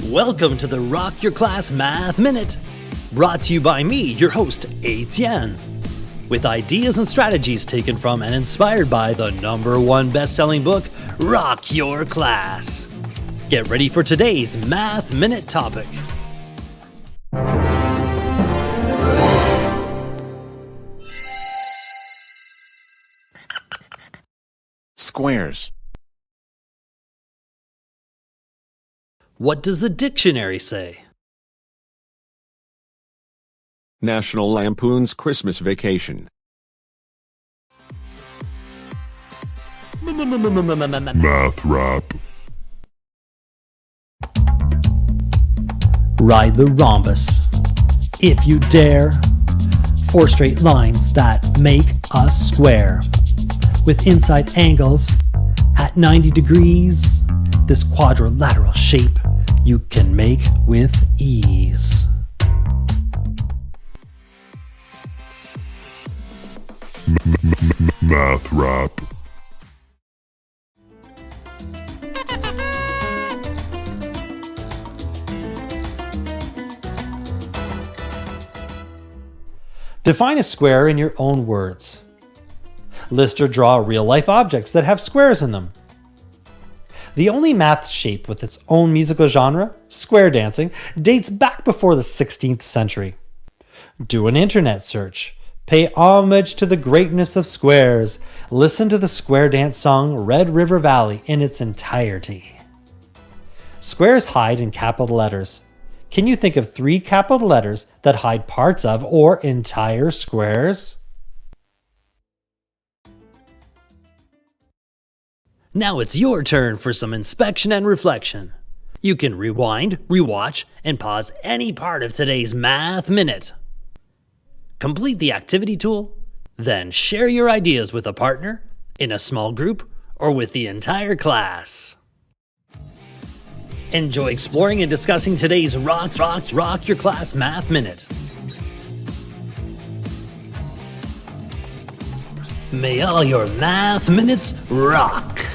Welcome to the Rock Your Class Math Minute, brought to you by me, your host, Etienne, with ideas and strategies taken from and inspired by the #1 best-selling book, Rock Your Class. Get ready for today's Math Minute topic. Squares. What does the dictionary say? National Lampoon's Christmas Vacation. Math rap. Ride the rhombus, if you dare. 4 straight lines that make a square, with inside angles at 90 degrees. This quadrilateral shape you can make with ease. Math rap. Define a square in your own words. List or draw real-life objects that have squares in them. The only math shape with its own musical genre, square dancing, dates back before the 16th century. Do an internet search. Pay homage to the greatness of squares. Listen to the square dance song Red River Valley in its entirety. Squares hide in capital letters. Can you think of 3 capital letters that hide parts of or entire squares? Now it's your turn for some inspection and reflection. You can rewind, rewatch, and pause any part of today's Math Minute. Complete the activity tool, then share your ideas with a partner, in a small group, or with the entire class. Enjoy exploring and discussing today's Rock Your Class Math Minute. May all your math minutes rock!